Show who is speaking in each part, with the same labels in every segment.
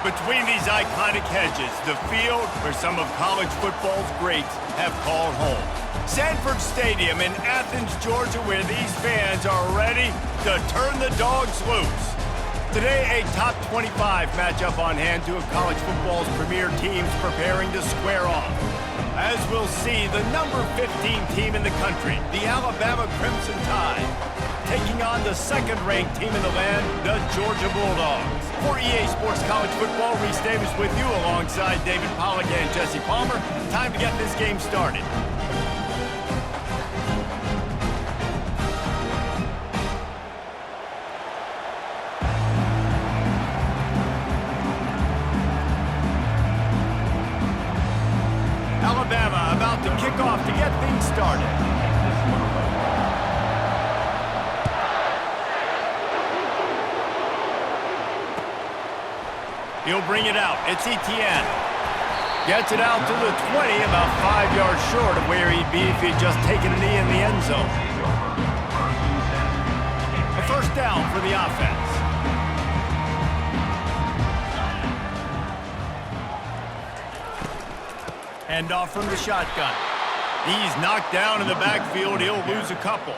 Speaker 1: Between these iconic hedges, the field where some of college football's greats have called home. Sanford Stadium in Athens, Georgia, where these fans are ready to turn the dogs loose. Today, a top 25 matchup on hand, two of college football's premier teams preparing to square off. As we'll see, the number 15 team in the country, the Alabama Crimson Tide, taking on the second-ranked team in the land, the Georgia Bulldogs. For EA Sports College Football, Reese Davis with you alongside David Pollack and Jesse Palmer. Time to get this game started. Alabama about to kick off to get things started. He'll bring it out. It's Etienne. Gets it out to the 20, about 5 yards short of where he'd be if he'd just taken a knee in the end zone. A first down for the offense. Hand off from the shotgun. He's knocked down in the backfield. He'll lose a couple.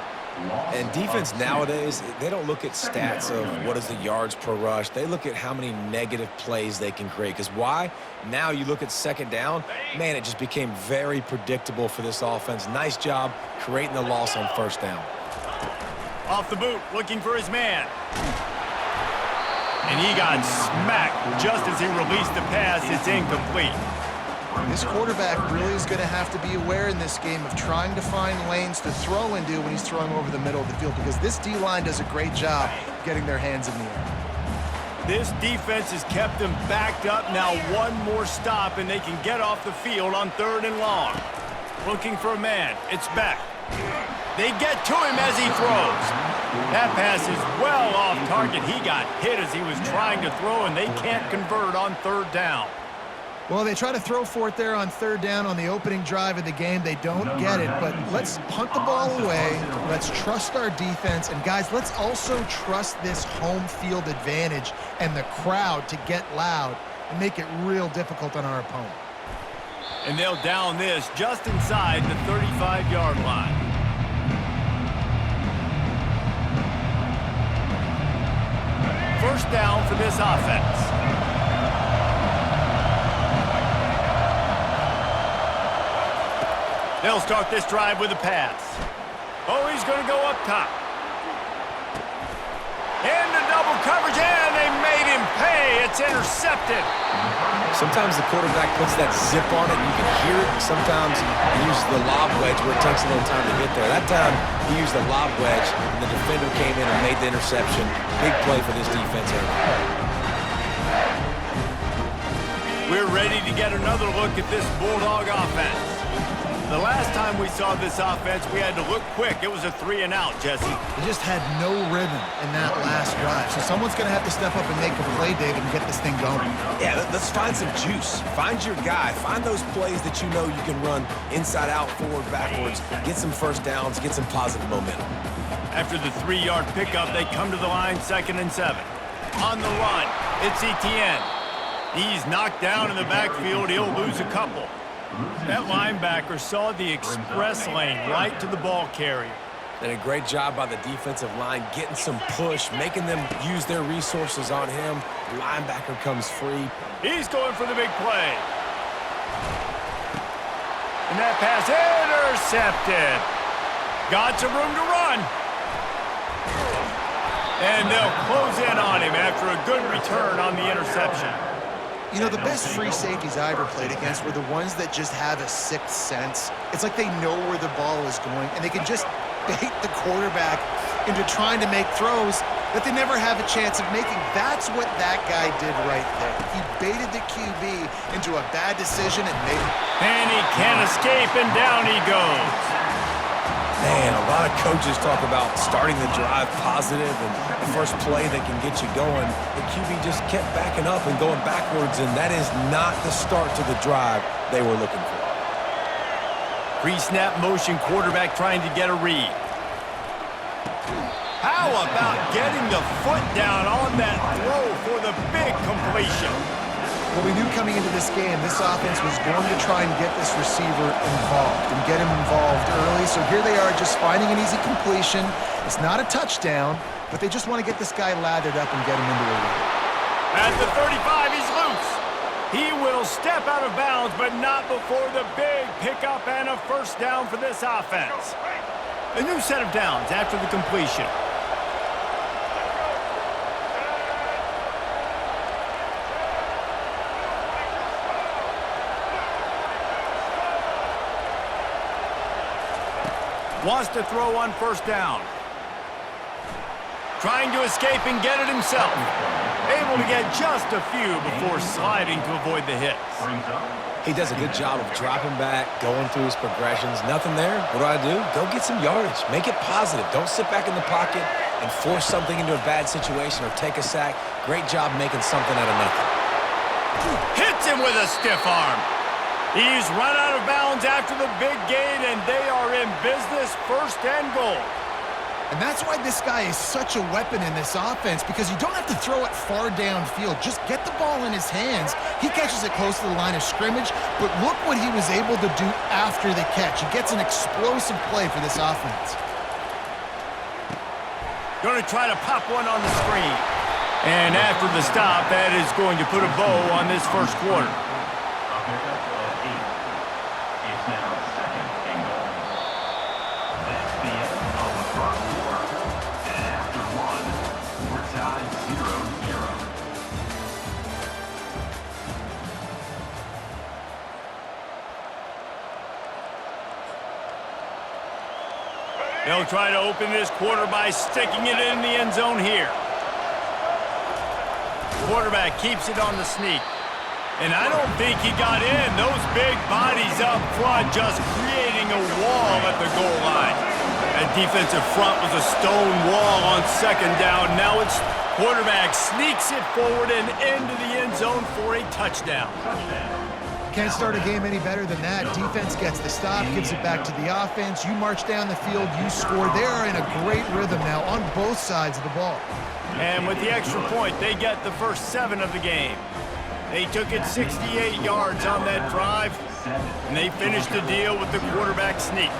Speaker 2: And defense nowadays, they don't look at stats of what is the yards per rush. They look at how many negative plays they can create. Because why? Now you look at second down, man, it just became very predictable for this offense. Nice job creating the loss on first down.
Speaker 1: Off the boot, looking for his man. And he got smacked just as he released the pass. It's incomplete.
Speaker 3: This quarterback really is going to have to be aware in this game of trying to find lanes to throw into when he's throwing over the middle of the field, because this D-line does a great job getting their hands in the air.
Speaker 1: This defense has kept them backed up. Now one more stop, and they can get off the field on 3rd and long. Looking for a man. It's back. They get to him as he throws. That pass is well off target. He got hit as he was trying to throw, and they can't convert on 3rd down.
Speaker 3: Well, they try to throw for it there on 3rd down on the opening drive of the game. They don't get it, but let's punt the ball away. Let's trust our defense. And, guys, let's also trust this home field advantage and the crowd to get loud and make it real difficult on our opponent.
Speaker 1: And they'll down this just inside the 35-yard line. First down for this offense. They'll start this drive with a pass. Oh, he's going to go up top. Into double coverage, and they made him pay. It's intercepted.
Speaker 2: Sometimes the quarterback puts that zip on it, and you can hear it. Sometimes he uses the lob wedge where it takes a little time to get there. That time, he used the lob wedge, and the defender came in and made the interception. Big play for this defense here.
Speaker 1: We're ready to get another look at this Bulldog offense. The last time we saw this offense, we had to look quick. It was a 3-and-out, Jesse.
Speaker 3: They just had no rhythm in that last drive. So someone's going to have to step up and make a play, David, and get this thing going.
Speaker 2: Yeah, let's find some juice. Find your guy. Find those plays that you know you can run inside out, forward, backwards. Get some first downs. Get some positive momentum.
Speaker 1: After the 3-yard pickup, they come to the line 2nd and 7. On the run, it's Etienne. He's knocked down in the backfield. He'll lose a couple. That linebacker saw the express lane right to the ball carrier.
Speaker 2: And a great job by the defensive line getting some push, making them use their resources on him. The linebacker comes free.
Speaker 1: He's going for the big play. And that pass intercepted. Got some room to run. And they'll close in on him after a good return on the interception.
Speaker 3: You know, the best free safeties I ever played against were the ones that just have a sixth sense. It's like they know where the ball is going, and they can just bait the quarterback into trying to make throws that they never have a chance of making. That's what that guy did right there. He baited the QB into a bad decision and made it.
Speaker 1: And he can't escape, and down he goes.
Speaker 2: Man, a lot of coaches talk about starting the drive positive and the first play that can get you going. The QB just kept backing up and going backwards, and that is not the start to the drive they were looking for.
Speaker 1: Pre-snap motion, quarterback trying to get a read. How about getting the foot down on that throw for the big completion?
Speaker 3: Well, we knew coming into this game, this offense was going to try and get this receiver involved and get him involved early. So here they are just finding an easy completion. It's not a touchdown, but they just want to get this guy lathered up and get him into a rhythm.
Speaker 1: At the 35, he's loose. He will step out of bounds, but not before the big pickup and a first down for this offense. A new set of downs after the completion. Wants to throw on first down. Trying to escape and get it himself. Able to get just a few before sliding to avoid the hits.
Speaker 2: He does a good job of dropping back, going through his progressions. Nothing there. What do? Go get some yardage. Make it positive. Don't sit back in the pocket and force something into a bad situation or take a sack. Great job making something out of nothing.
Speaker 1: Hits him with a stiff arm. He's run out of bounds after the big gain, and they are in business, first and goal.
Speaker 3: And that's why this guy is such a weapon in this offense, because you don't have to throw it far downfield. Just get the ball in his hands. He catches it close to the line of scrimmage, but look what he was able to do after the catch. He gets an explosive play for this offense.
Speaker 1: Going to try to pop one on the screen. And after the stop, that is going to put a bow on this first quarter. They'll try to open this quarter by sticking it in the end zone here. Quarterback keeps it on the sneak. And I don't think he got in. Those big bodies up front just creating a wall at the goal line. That defensive front was a stone wall on second down. Now it's quarterback sneaks it forward and into the end zone for a touchdown.
Speaker 3: Can't start a game any better than that. Defense gets the stop, gives it back to the offense. You march down the field, you score. They are in a great rhythm now on both sides of the ball.
Speaker 1: And with the extra point, they get the first 7 of the game. They took it 68 yards on that drive, and they finished the deal with the quarterback sneak.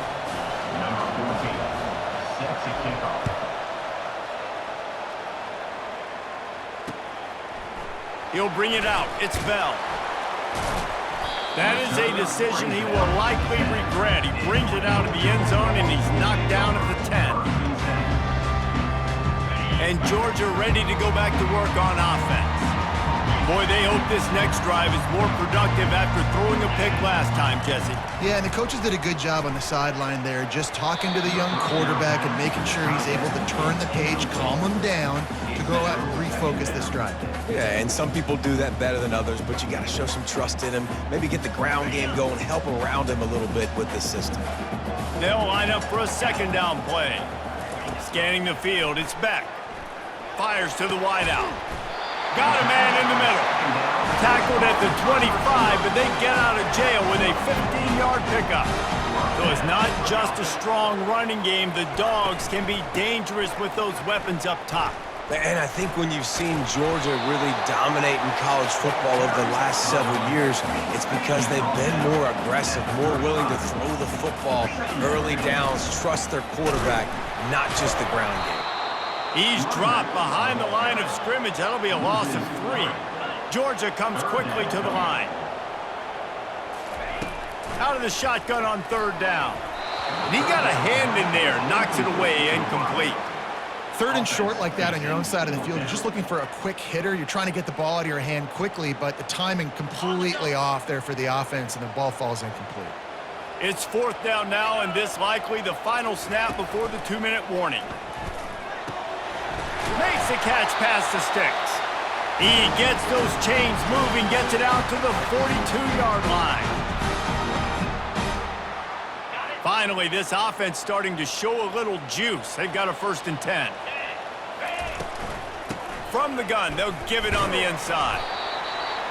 Speaker 1: He'll bring it out. It's Bell. That is a decision he will likely regret. He brings it out of the end zone, and he's knocked down at the 10. And Georgia ready to go back to work on offense. Boy, they hope this next drive is more productive after throwing a pick last time, Jesse.
Speaker 3: Yeah, and the coaches did a good job on the sideline there, just talking to the young quarterback and making sure he's able to turn the page, calm him down, to go out and refocus this drive.
Speaker 2: Yeah, and some people do that better than others, but you got to show some trust in him. Maybe get the ground game going, help around him a little bit with this system.
Speaker 1: They'll line up for a second down play. Scanning the field, it's Beck. Fires to the wideout. Got a man in the middle. Tackled at the 25, but they get out of jail with a 15-yard pickup. So it's not just a strong running game. The Dogs can be dangerous with those weapons up top.
Speaker 2: And I think when you've seen Georgia really dominate in college football over the last several years, it's because they've been more aggressive, more willing to throw the football, early downs, trust their quarterback, not just the ground game.
Speaker 1: He's dropped behind the line of scrimmage. That'll be a loss of 3. Georgia comes quickly to the line. Out of the shotgun on third down. And he got a hand in there, knocks it away, incomplete.
Speaker 3: Third and short like that on your own side of the field, you're just looking for a quick hitter. You're trying to get the ball out of your hand quickly, but the timing completely off there for the offense, and the ball falls incomplete.
Speaker 1: It's fourth down now, and this likely the final snap before the 2-minute warning. Makes the catch past the sticks. He gets those chains moving, gets it out to the 42-yard line. Finally, this offense starting to show a little juice. They've got a 1st and 10. From the gun, they'll give it on the inside.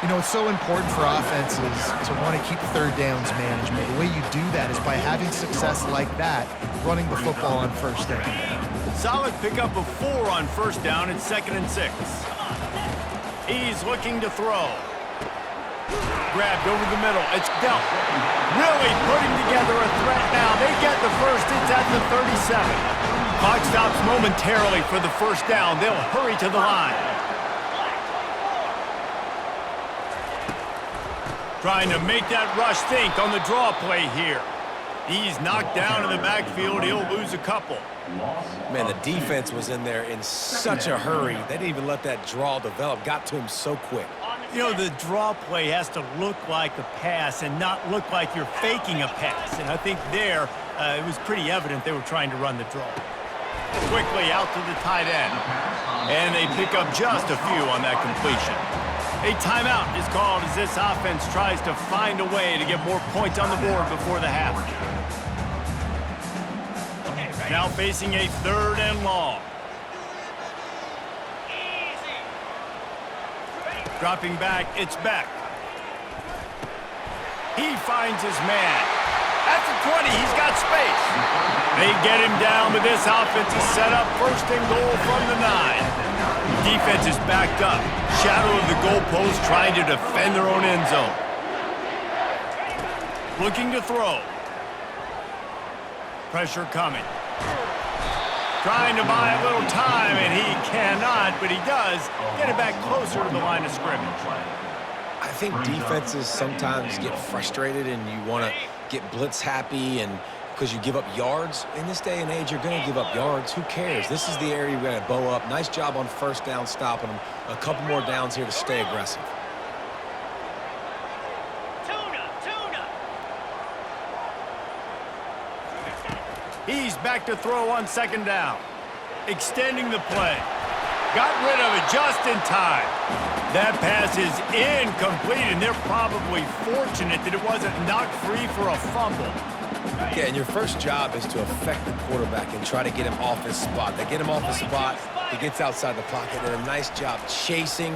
Speaker 3: You know, it's so important for offenses to want to keep third downs management. The way you do that is by having success like that, running the football on first down.
Speaker 1: Solid pickup of 4 on first down. It's 2nd and 6. He's looking to throw. grabbed over the middle. It's dealt. Really putting together a threat now. They get the first. It's at the 37. Clock stops momentarily for the first down. They'll hurry to the line. Trying to make that rush think on the draw play here. He's knocked down in the backfield. He'll lose a couple.
Speaker 2: Man, the defense was in there in such a hurry. They didn't even let that draw develop. Got to him so quick.
Speaker 1: You know, the draw play has to look like a pass and not look like you're faking a pass. And I think there, it was pretty evident they were trying to run the draw. Quickly out to the tight end. And they pick up just a few on that completion. A timeout is called as this offense tries to find a way to get more points on the board before the half. Now facing a 3rd and long. Dropping back, it's Beck. He finds his man. At the 20, he's got space. They get him down, but this offense is set up 1st and goal from the 9. Defense is backed up. Shadow of the goalpost trying to defend their own end zone. Looking to throw. Pressure coming. Trying to buy a little time, and he cannot, but he does get it back closer to the line of scrimmage.
Speaker 2: I think defenses sometimes get frustrated and you want to get blitz happy and because you give up yards. In this day and age, you're going to give up yards. Who cares? This is the area you're going to bow up. Nice job on 1st down stopping them. A couple more downs here to stay aggressive.
Speaker 1: He's back to throw on 2nd down. Extending the play. Got rid of it just in time. That pass is incomplete, and they're probably fortunate that it wasn't knocked free for a fumble.
Speaker 2: Yeah, and your first job is to affect the quarterback and try to get him off his spot. They get him off his spot, he gets outside the pocket, and a nice job chasing,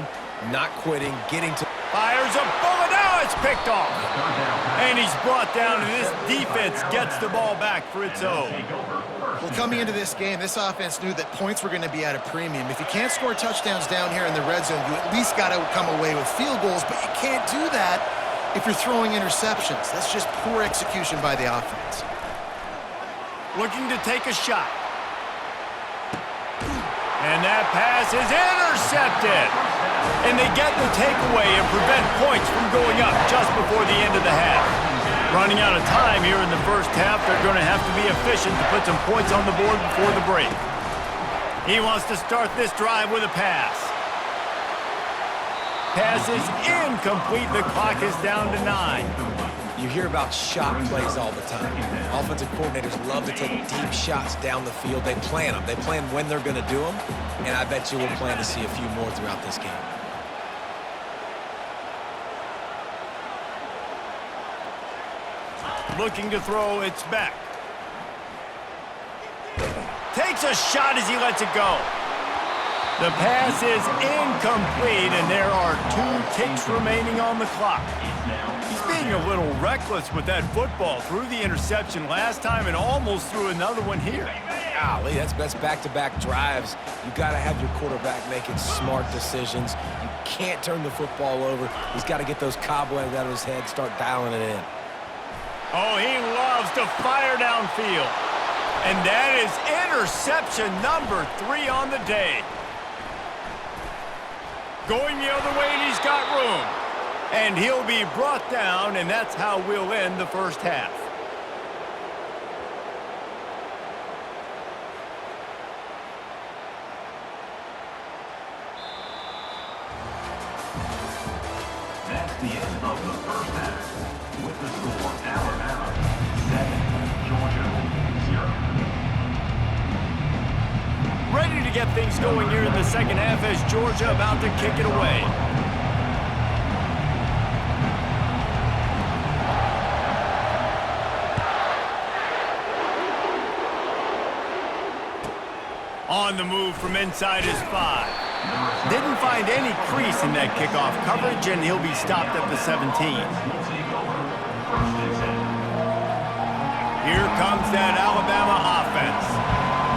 Speaker 2: not quitting, getting to...
Speaker 1: Fires a bullet, now it's picked off. And he's brought down, and this defense gets the ball back for its own.
Speaker 3: Well, coming into this game, this offense knew that points were going to be at a premium. If you can't score touchdowns down here in the red zone, you at least got to come away with field goals, but you can't do that if you're throwing interceptions. That's just poor execution by the offense.
Speaker 1: Looking to take a shot. And that pass is intercepted. And they get the takeaway and prevent points from going up just before the end of the half. Running out of time here in the first half, they're going to have to be efficient to put some points on the board before the break. He wants to start this drive with a pass. Pass is incomplete. The clock is down to 9.
Speaker 2: You hear about shot plays all the time. Offensive coordinators love to take deep shots down the field. They plan them. They plan when they're going to do them, and I bet you we'll plan to see a few more throughout this game.
Speaker 1: Looking to throw, it's back. Takes a shot as he lets it go. The pass is incomplete, and there are 2 ticks remaining on the clock. He's being a little reckless with that football. Threw the interception last time and almost threw another one here.
Speaker 2: Golly, that's back-to-back drives. You got to have your quarterback making smart decisions. You can't turn the football over. He's got to get those cobwebs out of his head, start dialing it in.
Speaker 1: Oh, he loves to fire downfield. And that is interception number 3 on the day. Going the other way, and he's got room. And he'll be brought down, and that's how we'll end the first half.
Speaker 4: That's the end of the first half. With the score, Alabama 7, Georgia 0.
Speaker 1: Ready to get things going here in the second half as Georgia about to kick it away. On the move from inside his 5. Didn't find any crease in that kickoff coverage, and he'll be stopped at the 17. Here comes that Alabama offense.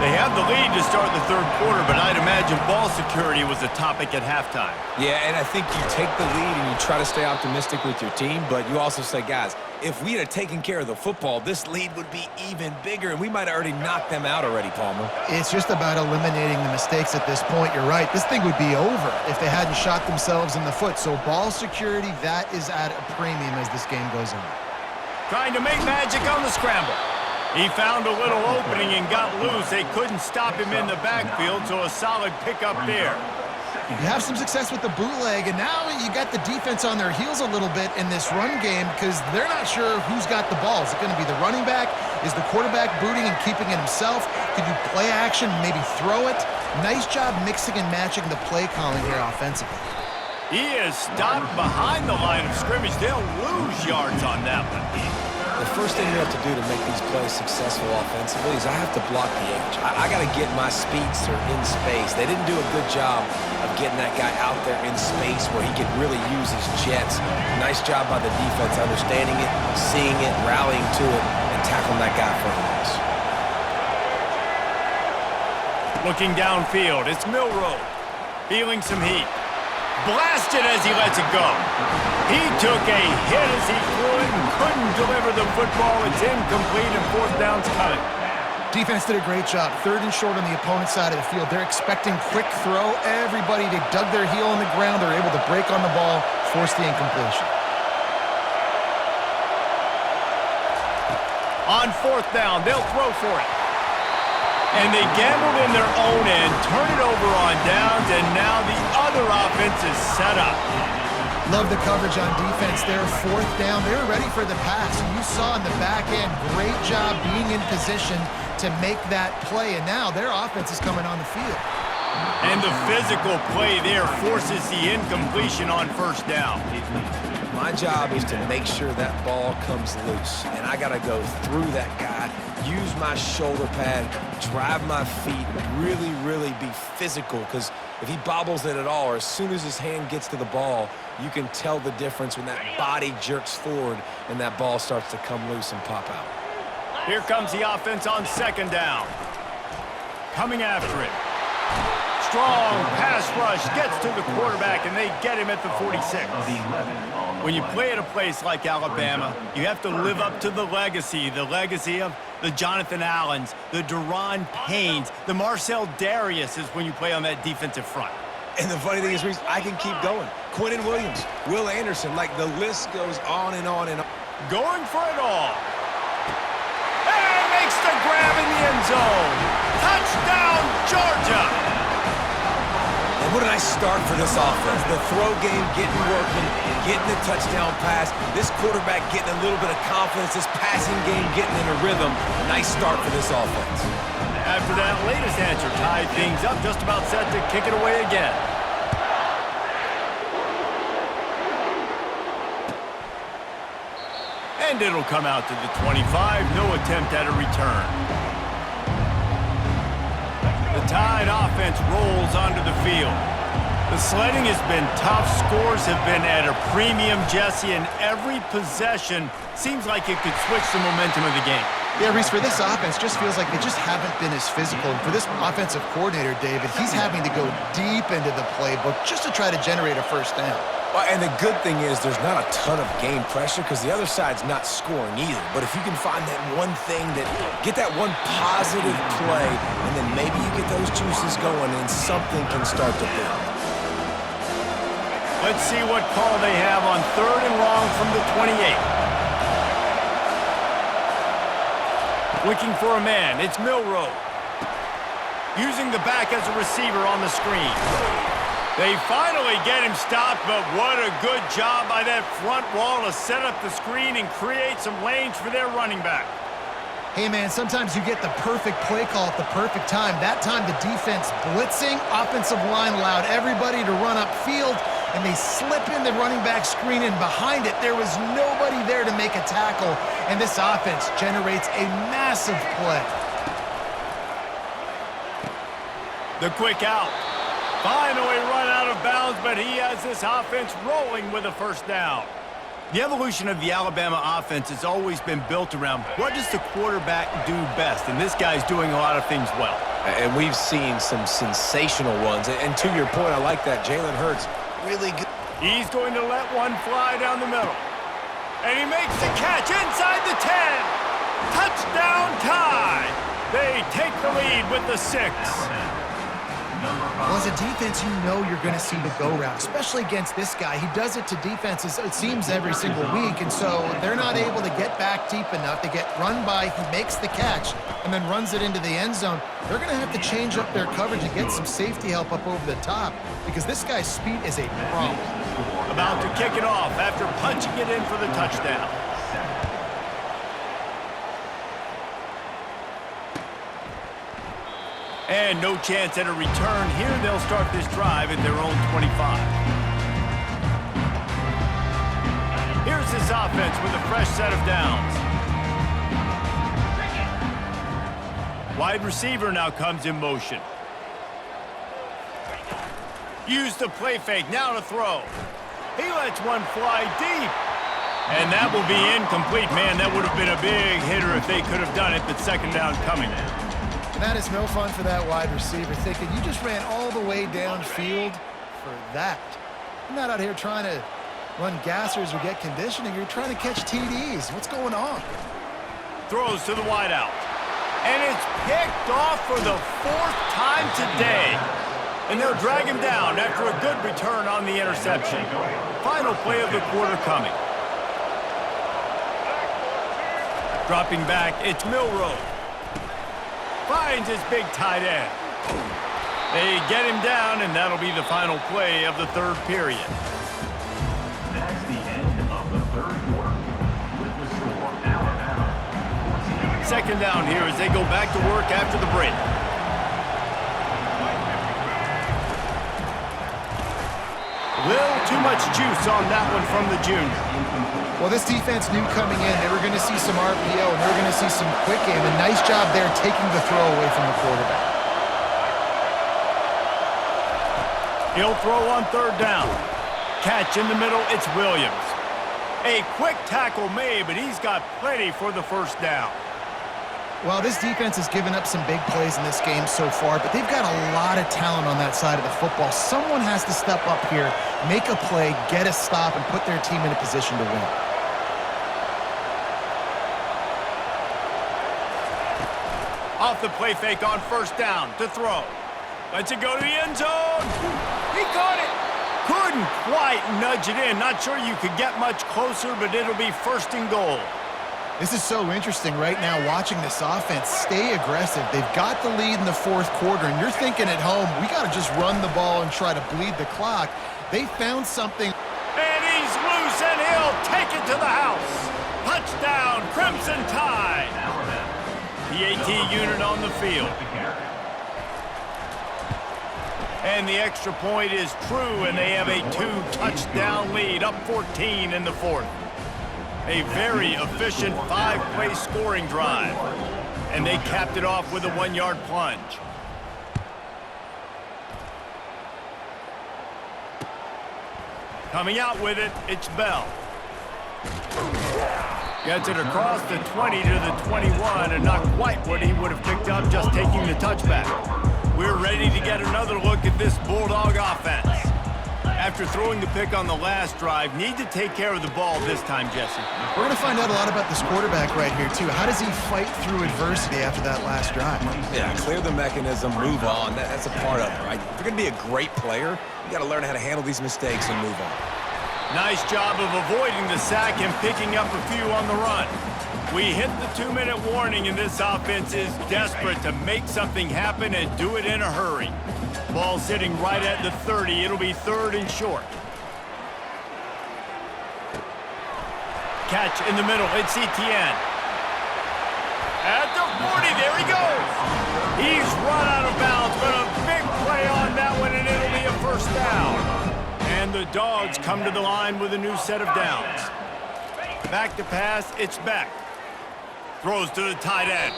Speaker 1: They have the lead to start the third quarter, but I'd imagine ball security was a topic at halftime.
Speaker 2: Yeah, and I think you take the lead and you try to stay optimistic with your team, but you also say, guys, if we had taken care of the football, this lead would be even bigger, and we might have already knocked them out already, Palmer.
Speaker 3: It's just about eliminating the mistakes at this point. You're right. This thing would be over if they hadn't shot themselves in the foot. So ball security, that is at a premium as this game goes on.
Speaker 1: Trying to make magic on the scramble. He found a little opening and got loose. They couldn't stop him in the backfield, so a solid pickup there.
Speaker 3: You have some success with the bootleg, and now you got the defense on their heels a little bit in this run game because they're not sure who's got the ball. Is it going to be the running back? Is the quarterback booting and keeping it himself? Could you play action and maybe throw it? Nice job mixing and matching the play calling here offensively.
Speaker 1: He is stopped behind the line of scrimmage. They'll lose yards on that one.
Speaker 2: The first thing you have to do to make these plays successful offensively is I have to block the edge. I got to get my speedster in space. They didn't do a good job of getting that guy out there in space where he could really use his jets. Nice job by the defense understanding it, seeing it, rallying to it, and tackling that guy for a loss.
Speaker 1: Looking downfield, it's Milroe. Feeling some heat. Blasted as he lets it go. He took a hit as he threw it and couldn't deliver the football. It's incomplete and fourth down's coming.
Speaker 3: Defense did a great job. Third and short on the opponent's side of the field. They're expecting quick throw. Everybody, they dug their heel on the ground. They're able to break on the ball, force the incompletion.
Speaker 1: On fourth down, they'll throw for it. And they gambled in their own end, turn it over on downs, and now the other offense is set up.
Speaker 3: Love the coverage on defense there. Fourth down, they were ready for the pass. You saw in the back end, great job being in position to make that play. And now their offense is coming on the field.
Speaker 1: And the physical play there forces the incompletion on first down.
Speaker 2: My job is to make sure that ball comes loose, and I got to go through that guy, use my shoulder pad, drive my feet, really, really be physical, because if he bobbles it at all, or as soon as his hand gets to the ball, you can tell the difference when that body jerks forward and that ball starts to come loose and pop out.
Speaker 1: Here comes the offense on second down. Coming after it. Strong pass rush gets to the quarterback, and they get him at the 46. When you play at a place like Alabama, you have to live up to the legacy of the Jonathan Allens, the Daron Paynes, the Marcel Darius is when you play on that defensive front.
Speaker 2: And the funny thing is, Reese, I can keep going. Quinnen Williams, Will Anderson, like the list goes on and on and on.
Speaker 1: Going for it all. And makes the grab in the end zone. Touchdown, Georgia.
Speaker 2: And what a nice start for this offense. The throw game getting working, getting the touchdown pass. This quarterback getting a little bit of confidence. This passing game getting in a rhythm. Nice start for this offense.
Speaker 1: After that latest answer tied things up, just about set to kick it away again. And it'll come out to the 25. No attempt at a return. The Tide offense rolls onto the field. The sledding has been tough. Scores have been at a premium, Jesse, and every possession seems like it could switch the momentum of the game.
Speaker 3: Yeah, Reese, for this offense, just feels like they just haven't been as physical. And for this offensive coordinator, David, he's having to go deep into the playbook just to try to generate a first down.
Speaker 2: Well, and the good thing is there's not a ton of game pressure because the other side's not scoring either. But if you can find that one thing get that one positive play, and then maybe you get those juices going and something can start to build.
Speaker 1: Let's see what call they have on third and long from the 28. Looking for a man, it's Milroe. Using the back as a receiver on the screen. They finally get him stopped, but what a good job by that front wall to set up the screen and create some lanes for their running back.
Speaker 3: Hey, man, sometimes you get the perfect play call at the perfect time. That time the defense blitzing, offensive line allowed everybody to run upfield, and they slip in the running back screen, and behind it there was nobody there to make a tackle, and this offense generates a massive play.
Speaker 1: The quick out. Finally run out of bounds, but he has this offense rolling with a first down. The evolution of the Alabama offense has always been built around what does the quarterback do best, and this guy's doing a lot of things well.
Speaker 2: And we've seen some sensational ones. And to your point, I like that. Jalen Hurts, really good.
Speaker 1: He's going to let one fly down the middle. And he makes the catch inside the 10. Touchdown tie. They take the lead with the 6.
Speaker 3: Well, as a defense, you know you're going to see the go route, especially against this guy. He does it to defenses, it seems, every single week, and so they're not able to get back deep enough. They get run by, he makes the catch, and then runs it into the end zone. They're going to have to change up their coverage and get some safety help up over the top because this guy's speed is a problem.
Speaker 1: About to kick it off after punching it in for the touchdown. And no chance at a return here. They'll start this drive at their own 25. Here's this offense with a fresh set of downs. Wide receiver now comes in motion. Use the play fake, now to throw. He lets one fly deep. And that will be incomplete. Man, that would have been a big hitter if they could have done it, but second down coming.
Speaker 3: And that is no fun for that wide receiver, thinking you just ran all the way downfield for that. You're not out here trying to run gassers or get conditioning. You're trying to catch TDs. What's going on?
Speaker 1: Throws to the wideout. And it's picked off for the 4th time today. And they'll drag him down after a good return on the interception. Final play of the quarter coming. Dropping back, it's Milroe. Finds his big tight end. They get him down, and that'll be the final play of the 3rd period.
Speaker 4: That's the end of the 3rd quarter. With the score, Alabama 14.
Speaker 1: Second down here as they go back to work after the break. Little too much juice on that one from the junior.
Speaker 3: Well, this defense knew coming in they were going to see some RPO and they were going to see some quick game. And nice job there taking the throw away from the quarterback.
Speaker 1: He'll throw on 3rd down. Catch in the middle, it's Williams. A quick tackle made, but he's got plenty for the 1st down.
Speaker 3: Well, this defense has given up some big plays in this game so far, but they've got a lot of talent on that side of the football. Someone has to step up here, make a play, get a stop, and put their team in a position to win.
Speaker 1: Off the play fake on 1st down to throw. Lets it go to the end zone. He caught it. Couldn't quite nudge it in. Not sure you could get much closer, but it'll be 1st and goal.
Speaker 3: This is so interesting right now watching this offense stay aggressive. They've got the lead in the 4th quarter, and you're thinking at home, we got to just run the ball and try to bleed the clock. They found something.
Speaker 1: And he's loose, and he'll take it to the house. Touchdown, Crimson Tide. PAT unit on the field. And the extra point is true, and they have a 2-touchdown lead, up 14 in the 4th. A very efficient 5-play scoring drive. And they capped it off with a 1-yard plunge. Coming out with it, it's Bell. Gets it across the 20 to the 21, and not quite what he would have picked up just taking the touchback. We're ready to get another look at this Bulldog offense. After throwing the pick on the last drive, need to take care of the ball this time, Jesse.
Speaker 3: We're going to find out a lot about this quarterback right here, too. How does he fight through adversity after that last drive?
Speaker 2: Yeah, clear the mechanism, move on. That's a part of it, right? If you're going to be a great player, you got to learn how to handle these mistakes and move on.
Speaker 1: Nice job of avoiding the sack and picking up a few on the run. We hit the 2-minute warning, and this offense is desperate to make something happen and do it in a hurry. Ball sitting right at the 30. It'll be 3rd and short. Catch in the middle. It's Etienne. At the 40. There he goes. He's run out of bounds, but a big play on that one, and it'll be a 1st down. And the Dogs come to the line with a new set of downs. Back to pass. It's Beck. Throws to the tight end.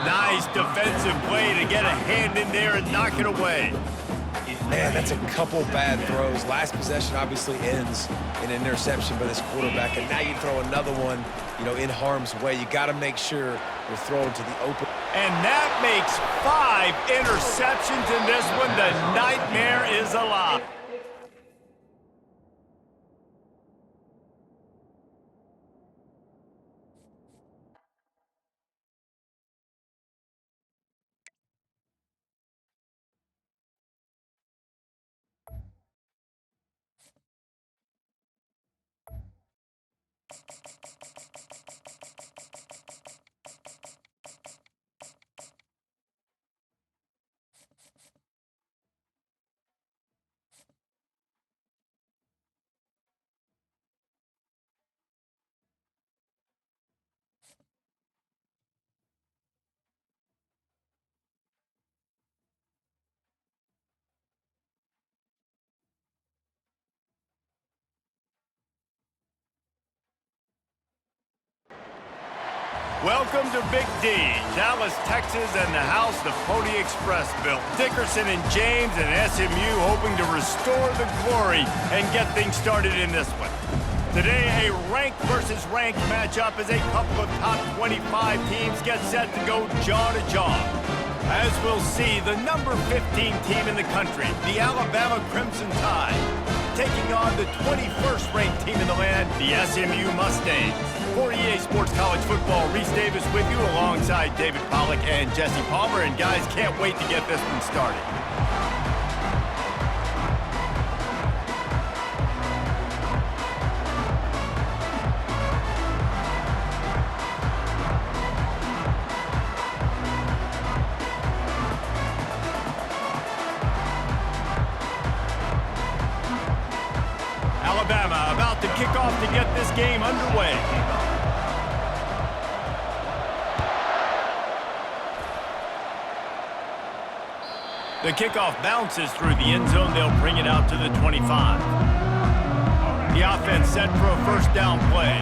Speaker 1: Nice defensive play to get a hand in there and knock it away.
Speaker 2: Man, that's a couple bad throws. Last possession obviously ends in an interception by this quarterback, and now you throw another one in harm's way. You got to make sure you're throwing to the open.
Speaker 1: And that makes 5 interceptions in this one. The nightmare is alive. Welcome to Big D, Dallas, Texas, and the house the Pony Express built. Dickerson and James and SMU hoping to restore the glory and get things started in this one. Today, a ranked versus ranked matchup as a couple of top 25 teams get set to go jaw to jaw. As we'll see, the number 15 team in the country, the Alabama Crimson Tide, taking on the 21st ranked team in the land, the SMU Mustangs. For EA Sports College Football, Reese Davis with you alongside David Pollack and Jesse Palmer. And guys, can't wait to get this one started. Alabama about to kick off to get this game underway. The kickoff bounces through the end zone. They'll bring it out to the 25. The offense set for a first down play.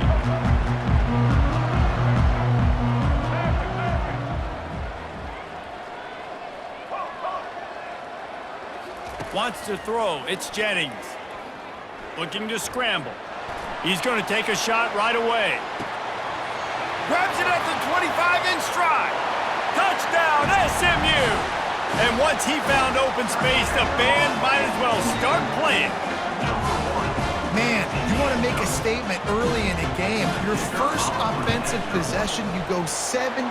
Speaker 1: Wants to throw. It's Jennings. Looking to scramble. He's going to take a shot right away. Grabs it at the 25 in stride. Touchdown, SMU! And once he found open space, the band might as well start playing.
Speaker 3: Man, you want to make a statement early in a game. Your first offensive possession, you go 75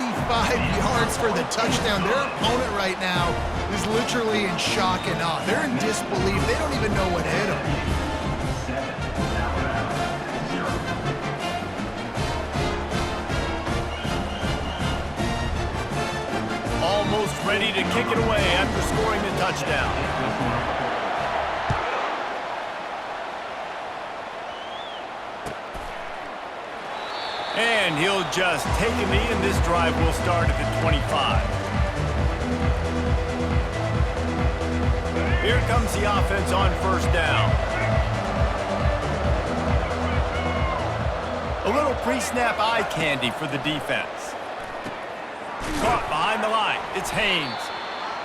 Speaker 3: yards for the touchdown. Their opponent right now is literally in shock and awe. They're in disbelief. They don't even know what hit them.
Speaker 1: Almost ready to kick it away after scoring the touchdown. And he'll just take a knee, and this drive will start at the 25. Here comes the offense on first down. A little pre-snap eye candy for the defense. Caught behind the line. It's Haynes.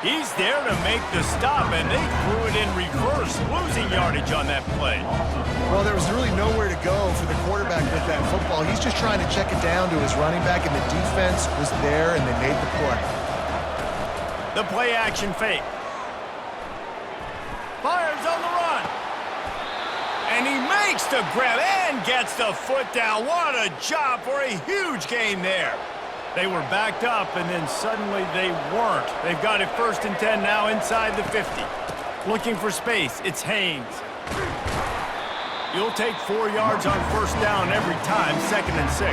Speaker 1: He's there to make the stop, and they threw it in reverse, losing yardage on that play.
Speaker 3: Well, there was really nowhere to go for the quarterback with that football. He's just trying to check it down to his running back, and the defense was there, and they made the play.
Speaker 1: The play action fake. Fires on the run. And he makes the grab and gets the foot down. What a job for a huge gain there. They were backed up, and then suddenly they weren't. They've got it 1st and 10 now inside the 50. Looking for space. It's Haynes. You'll take 4 yards on first down every time, 2nd and 6.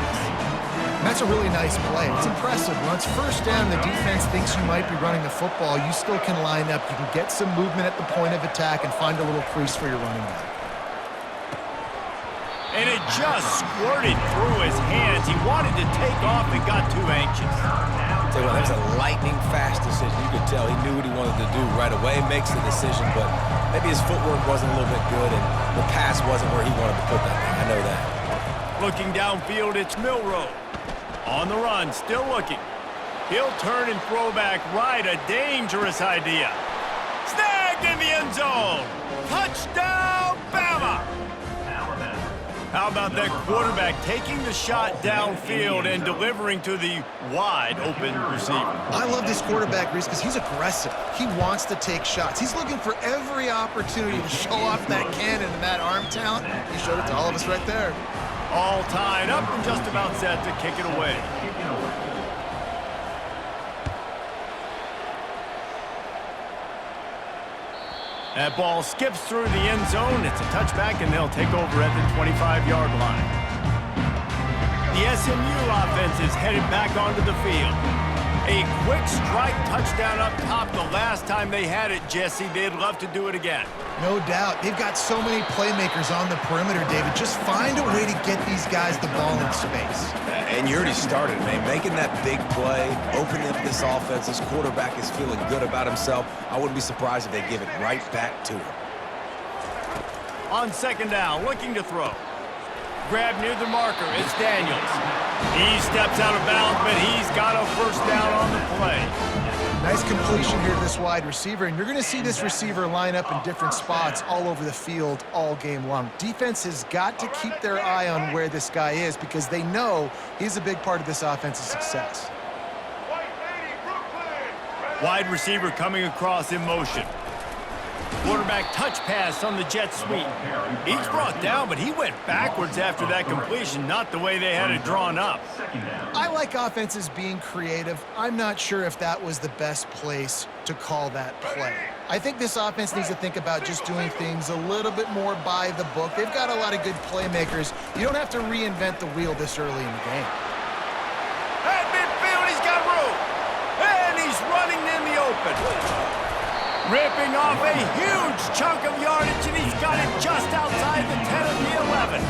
Speaker 3: That's a really nice play. It's impressive. Once first down, the defense thinks you might be running the football. You still can line up. You can get some movement at the point of attack and find a little crease for your running back.
Speaker 1: And it just squirted through his hands. He wanted to take off and got too anxious.
Speaker 2: Tell you what, that was a lightning-fast decision. You could tell he knew what he wanted to do right away, makes the decision, but maybe his footwork wasn't a little bit good, and the pass wasn't where he wanted to put that thing. I know that.
Speaker 1: Looking downfield, it's Milroe. On the run, still looking. He'll turn and throw back right. A dangerous idea. Snagged in the end zone. Touchdown, Bama! How about that quarterback taking the shot downfield and delivering to the wide open receiver?
Speaker 3: I love this quarterback, Reese, because he's aggressive. He wants to take shots. He's looking for every opportunity to show off that cannon and that arm talent. He showed it to all of us right there.
Speaker 1: All tied up and just about set to kick it away. That ball skips through the end zone. It's a touchback, and they'll take over at the 25-yard line. The SMU offense is headed back onto the field. A quick strike touchdown up top the last time they had it, Jesse. They'd love to do it again.
Speaker 3: No doubt. They've got so many playmakers on the perimeter, David. Just find a way to get these guys the ball in space.
Speaker 2: And you already started, man. Making that big play, opening up this offense. This quarterback is feeling good about himself. I wouldn't be surprised if they give it right back to him.
Speaker 1: On second down, looking to throw. Grab near the marker. It's Daniels. He steps out of bounds, but he's got a first down on the play.
Speaker 3: Nice completion here to this wide receiver, and you're going to see this receiver line up in different spots all over the field all game long. Defense has got to keep their eye on where this guy is because they know he's a big part of this offense's success.
Speaker 1: Wide receiver coming across in motion. Quarterback touch pass on the jet sweep. He's brought down, but he went backwards after that completion, not the way they had it drawn up.
Speaker 3: I like offenses being creative. I'm not sure if that was the best place to call that play. I think this offense needs to think about just doing things a little bit more by the book. They've got a lot of good playmakers. You don't have to reinvent the wheel this early in the game.
Speaker 1: At midfield, he's got room. And he's running in the open. Ripping off a huge chunk of yardage, and he's got it just outside the 10 of the 11.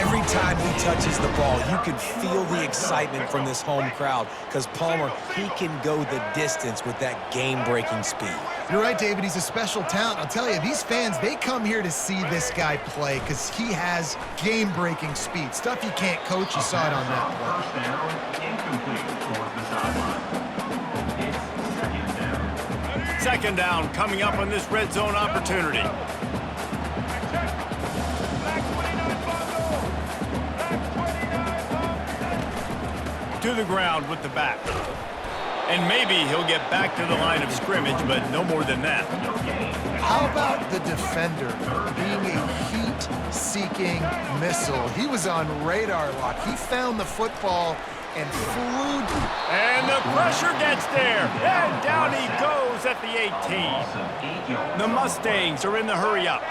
Speaker 2: Every time he touches the ball, you can feel the excitement from this home crowd because Palmer, he can go the distance with that game-breaking speed.
Speaker 3: You're right, David. He's a special talent. I'll tell you, these fans, they come here to see this guy play because he has game-breaking speed. Stuff you can't coach. You saw it on that play.
Speaker 4: First down, incomplete towards the sideline.
Speaker 1: Second down coming up on this red zone opportunity. To the ground with the back. And maybe he'll get back to the line of scrimmage, but no more than that.
Speaker 3: How about the defender being a heat-seeking missile? He was on radar lock. He found the football and flew.
Speaker 1: And the pressure gets there. And down he goes at the 18. The Mustangs are in the hurry-up.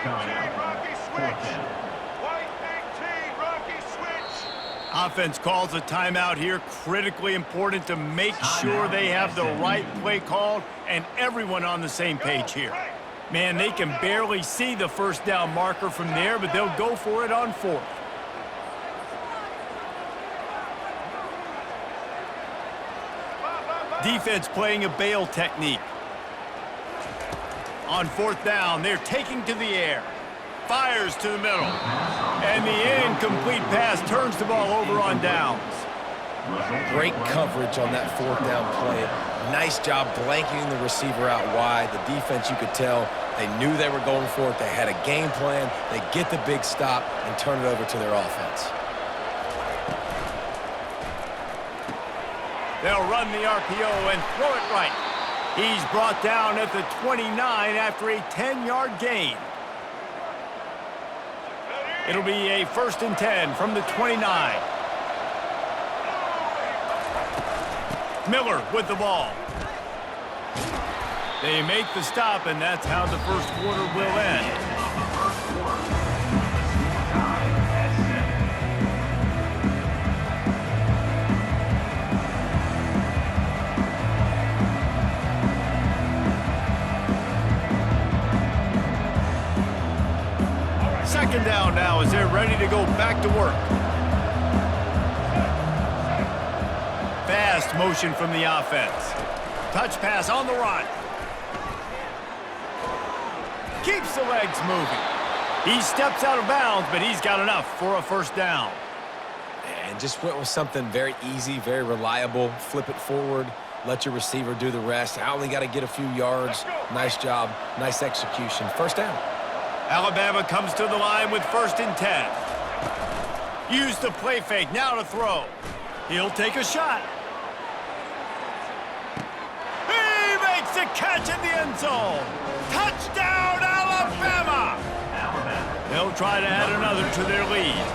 Speaker 1: Offense calls a timeout here. Critically important to make sure they have the right play called and everyone on the same page here. Man, they can barely see the first down marker from there, but they'll go for it on fourth. Defense playing a bail technique. On fourth down, they're taking to the air. Fires to the middle. And the incomplete pass turns the ball over on downs.
Speaker 2: Great coverage on that fourth down play. Nice job blanketing the receiver out wide. The defense, you could tell, they knew they were going for it. They had a game plan. They get the big stop and turn it over to their offense.
Speaker 1: They'll run the RPO and throw it right. He's brought down at the 29 after a 10-yard gain. It'll be a 1st and 10 from the 29. Miller with the ball. They make the stop, and that's how the first quarter will end. Second down now as they're ready to go back to work. Fast motion from the offense. Touch pass on the run. Keeps the legs moving. He steps out of bounds, but he's got enough for a first down.
Speaker 2: And just went with something very easy, very reliable. Flip it forward. Let your receiver do the rest. I only got to get a few yards. Nice job. Nice execution. First down.
Speaker 1: Alabama comes to the line with 1st and 10. Use the play fake, now to throw. He'll take a shot. He makes the catch in the end zone. Touchdown, Alabama! They'll try to add another to their lead.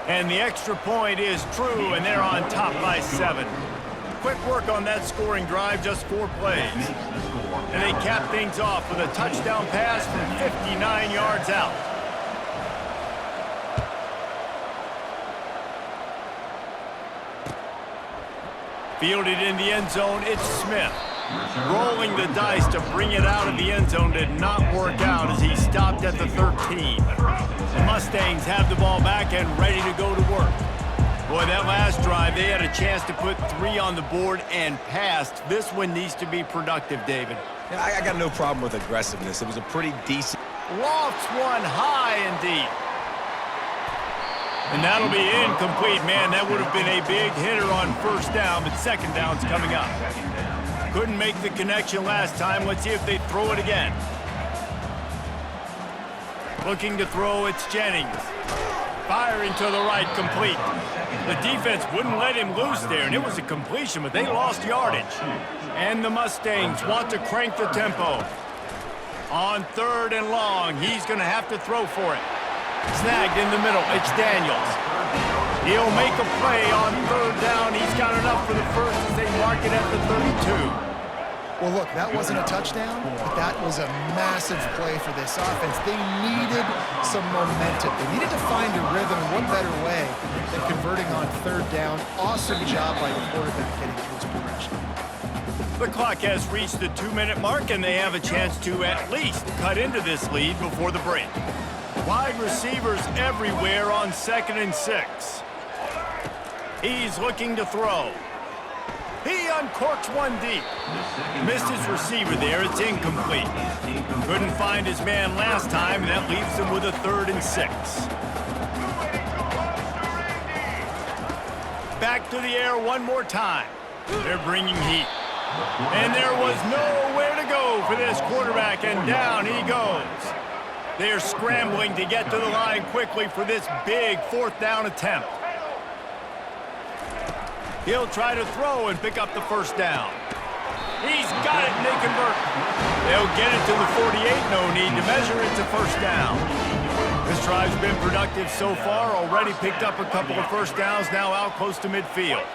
Speaker 1: And the extra point is true, and they're on top by 7. Quick work on that scoring drive, just 4 plays. And they cap things off with a touchdown pass from 59 yards out. Fielded in the end zone, it's Smith. Rolling the dice to bring it out of the end zone did not work out as he stopped at the 13. The Mustangs have the ball back and ready to go to work. Boy, that last drive, they had a chance to put 3 on the board and passed. This one needs to be productive, David.
Speaker 2: Yeah, I got no problem with aggressiveness. It was a pretty decent.
Speaker 1: Lofts one high and deep. And that'll be incomplete. Man, that would have been a big hitter on first down, but second down's coming up. Couldn't make the connection last time. Let's see if they throw it again. Looking to throw, it's Jennings. Firing to the right, complete. The defense wouldn't let him loose there, and it was a completion, but they lost yardage. And the Mustangs want to crank the tempo. On 3rd and long, he's going to have to throw for it. Snagged in the middle, it's Daniels. He'll make a play on 3rd down. He's got enough for the first as they mark it at the 32.
Speaker 3: Well, look, that wasn't a touchdown, but that was a massive play for this offense. They needed some momentum. They needed to find a rhythm, and what better way than converting on 3rd down. Awesome job by the quarterback getting through his progression.
Speaker 1: The clock has reached the 2-minute mark, and they have a chance to at least cut into this lead before the break. Wide receivers everywhere on 2nd and 6. He's looking to throw. He uncorks one deep. Missed his receiver there. It's incomplete. Couldn't find his man last time, and that leaves him with a 3rd and 6. Back to the air one more time. They're bringing heat. And there was nowhere to go for this quarterback, and down he goes. They're scrambling to get to the line quickly for this big 4th down attempt. He'll try to throw and pick up the 1st down. He's got it, and they convert. They'll get it to the 48. No need to measure it to 1st down. This drive's been productive so far. Already picked up a couple of 1st downs, now out close to midfield.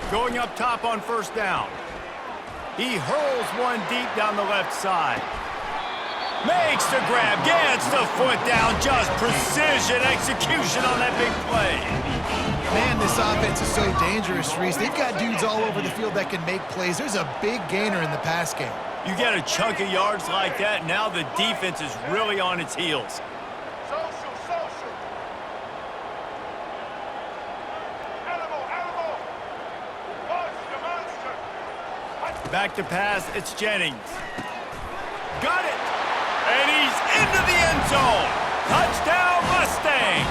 Speaker 1: Going up top on 1st down. He hurls one deep down the left side. Makes the grab, gets the foot down, just precision execution on that big play.
Speaker 3: Man, this offense is so dangerous, Reese. They've got dudes all over the field that can make plays. There's a big gainer in the pass game.
Speaker 1: You get a chunk of yards like that, now the defense is really on its heels. Back to pass, it's Jennings. Got it! And he's into the end zone. Touchdown, Mustangs!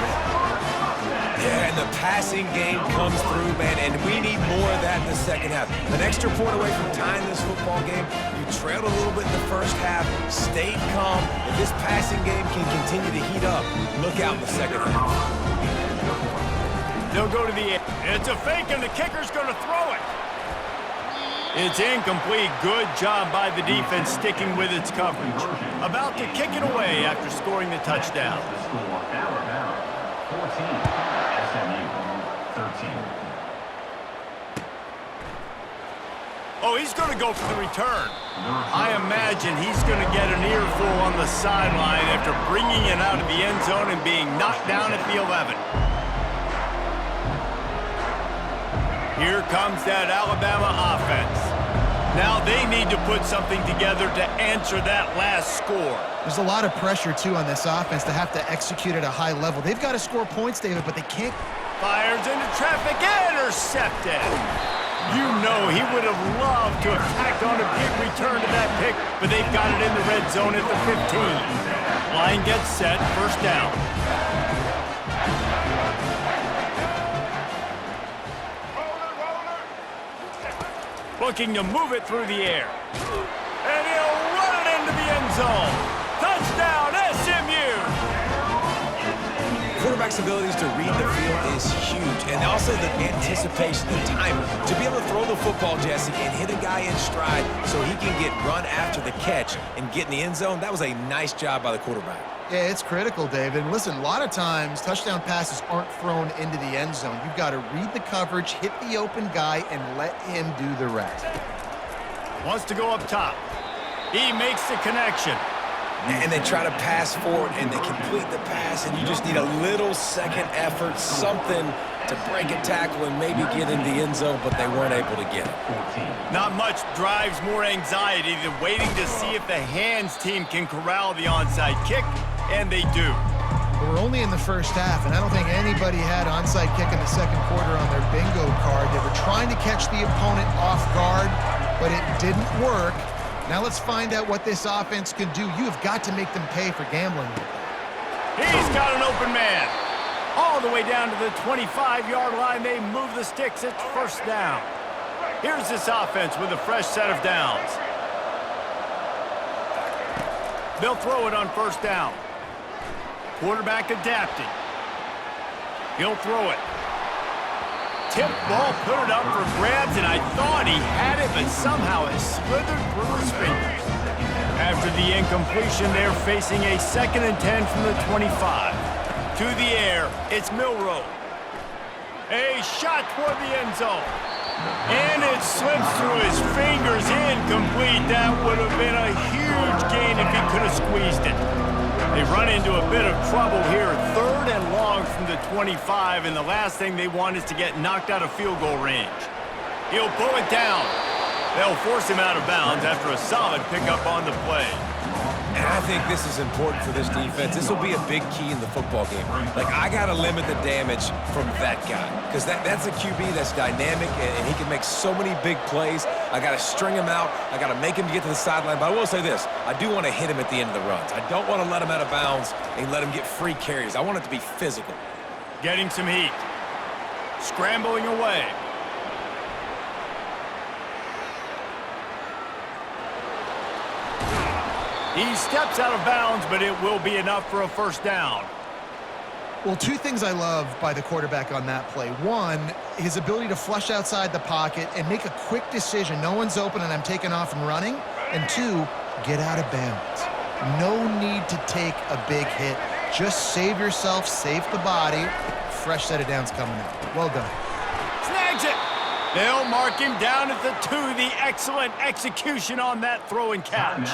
Speaker 2: Yeah, and the passing game comes through, man, and we need more of that in the second half. An extra point away from tying this football game. You trailed a little bit in the first half, stayed calm. If this passing game can continue to heat up, look out in the second half.
Speaker 1: They'll go to the end. It's a fake, and the kicker's going to throw it. It's incomplete. Good job by the defense sticking with its coverage. About to kick it away after scoring the touchdown.
Speaker 4: The score, Alabama 14, SMU 13.
Speaker 1: Oh, he's going to go for the return. I imagine he's going to get an earful on the sideline after bringing it out of the end zone and being knocked down at the 11. Here comes that Alabama offense. Now they need to put something together to answer that last score.
Speaker 3: There's a lot of pressure, too, on this offense to have to execute at a high level. They've got to score points, David, but they can't.
Speaker 1: Fires into traffic, intercepted. You know he would have loved to have tacked on a big return to that pick, but they've got it in the red zone at the 15. Line gets set, 1st down. Looking to move it through the air. zone. Touchdown, SMU!
Speaker 2: Quarterback's abilities to read the field is huge, and also the anticipation, the time to be able to throw the football, Jesse, and hit a guy in stride so he can get run after the catch and get in the end zone. That was a nice job by the quarterback.
Speaker 3: Yeah, it's critical, David. And listen, a lot of times touchdown passes aren't thrown into the end zone. You've got to read the coverage, hit the open guy, and let him do the rest.
Speaker 1: Wants to go up top. He makes the connection.
Speaker 2: And they try to pass forward, and they complete the pass, and you just need a little second effort, something to break a tackle and maybe get in the end zone, but they weren't able to get it.
Speaker 1: Not much drives more anxiety than waiting to see if the hands team can corral the onside kick, and they do.
Speaker 3: We're only in the first half, and I don't think anybody had onside kick in the second quarter on their bingo card. They were trying to catch the opponent off guard, but it didn't work. Now let's find out what this offense can do. You have got to make them pay for gambling.
Speaker 1: He's got an open man. All the way down to the 25-yard line. They move the sticks. It's first down. Here's this offense with a fresh set of downs. They'll throw it on first down. Quarterback adapting. He'll throw it. Tip ball, put it up for grabs, and I thought he had it, but somehow it slithered through his fingers. After the incompletion, they're facing a 2nd and 10 from the 25. To the air, it's Milroe. A shot toward the end zone. And it slips through his fingers, incomplete. That would have been a huge gain if he could have squeezed it. They've run into a bit of trouble here. 3rd and long from the 25, and the last thing they want is to get knocked out of field goal range. He'll pull it down. They'll force him out of bounds after a solid pickup on the play.
Speaker 2: And I think this is important for this defense. This will be a big key in the football game. Like, I got to limit the damage from that guy because that's a QB that's dynamic, and he can make so many big plays. I got to string him out. I got to make him get to the sideline. But I will say this. I do want to hit him at the end of the runs. I don't want to let him out of bounds and let him get free carries. I want it to be physical.
Speaker 1: Getting some heat. Scrambling away. He steps out of bounds, but it will be enough for a first down.
Speaker 3: Well, 2 things I love by the quarterback on that play. 1, his ability to flush outside the pocket and make a quick decision. No one's open and I'm taking off and running. And 2, get out of bounds. No need to take a big hit. Just save yourself, save the body. Fresh set of downs coming out. Well done.
Speaker 1: Snags it. They'll mark him down at the 2. The excellent execution on that throw and catch.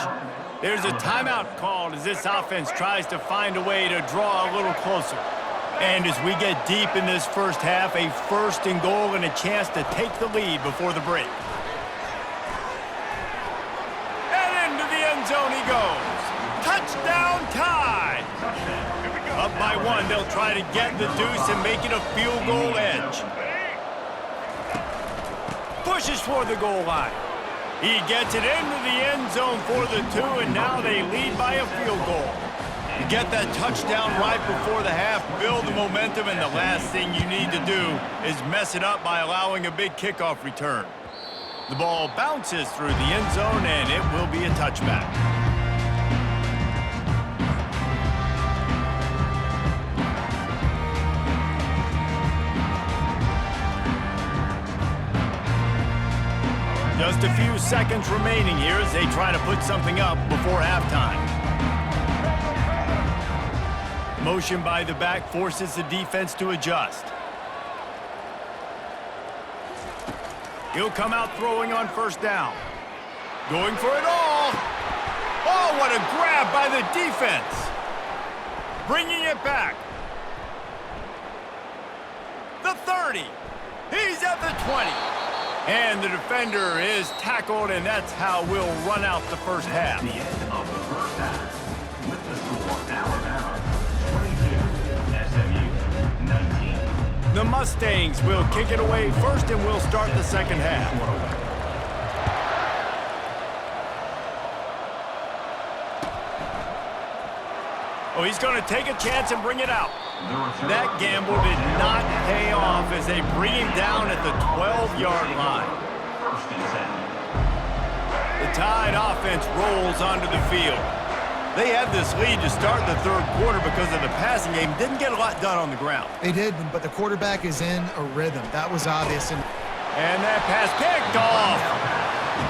Speaker 1: There's a timeout called as this offense tries to find a way to draw a little closer. And as we get deep in this first half, a 1st and goal and a chance to take the lead before the break. And into the end zone he goes. Touchdown tie. Up by 1, they'll try to get the deuce and make it a field goal edge. Pushes for the goal line. He gets it into the end zone for the 2, and now they lead by a field goal. You get that touchdown right before the half, build the momentum, and the last thing you need to do is mess it up by allowing a big kickoff return. The ball bounces through the end zone, and it will be a touchback. Just a few seconds remaining here as they try to put something up before halftime. Motion by the back forces the defense to adjust. He'll come out throwing on first down. Going for it all. Oh, what a grab by the defense. Bringing it back. The 30. He's at the 20. And the defender is tackled, and that's how we'll run out the first half.
Speaker 4: The end of the first half. With the score, Alabama 22, SMU 19.
Speaker 1: The Mustangs will kick it away first, and we'll start the second half. Oh, he's going to take a chance and bring it out. That gamble did not pay off as they bring him down at the 12-yard line. The Tide offense rolls onto the field. They had this lead to start the third quarter because of the passing game. Didn't get a lot done on the ground.
Speaker 3: They did, but the quarterback is in a rhythm. That was obvious.
Speaker 1: And that pass picked off.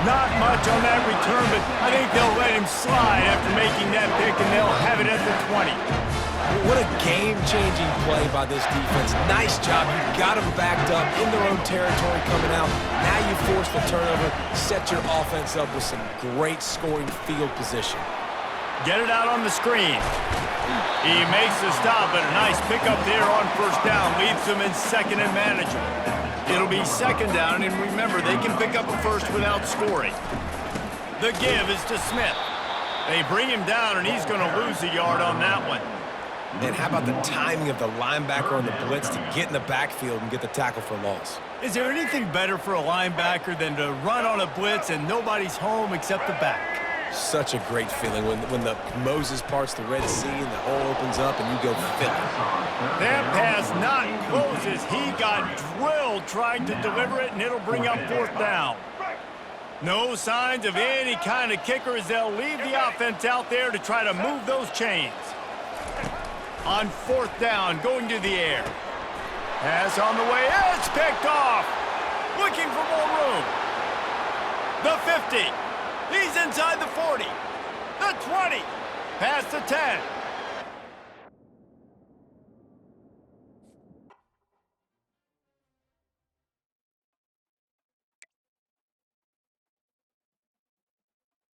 Speaker 1: Not much on that return, but I think they'll let him slide after making that pick, and they'll have it at the 20.
Speaker 2: What a game-changing play by this defense. Nice job. You got them backed up in their own territory coming out. Now you force the turnover, set your offense up with some great scoring field position.
Speaker 1: Get it out on the screen. He makes the stop, but a nice pickup there on first down. Leaves them in second and manageable. It'll be second down, and remember, they can pick up a first without scoring. The give is to Smith. They bring him down, and he's going to lose a yard on that one.
Speaker 2: And how about the timing of the linebacker on the blitz to get in the backfield and get the tackle for loss?
Speaker 1: Is there anything better for a linebacker than to run on a blitz and nobody's home except the back?
Speaker 2: Such a great feeling when the Moses parts the Red Sea and the hole opens up and you go fill it.
Speaker 1: That pass not closes. He got drilled trying to deliver it, and it'll bring up fourth down. No signs of any kind of kicker as they'll leave the offense out there to try to move those chains. On fourth down, going to the air. Pass on the way. It's picked off. Looking for more room. The 50. He's inside the 40. The 20. Past the 10.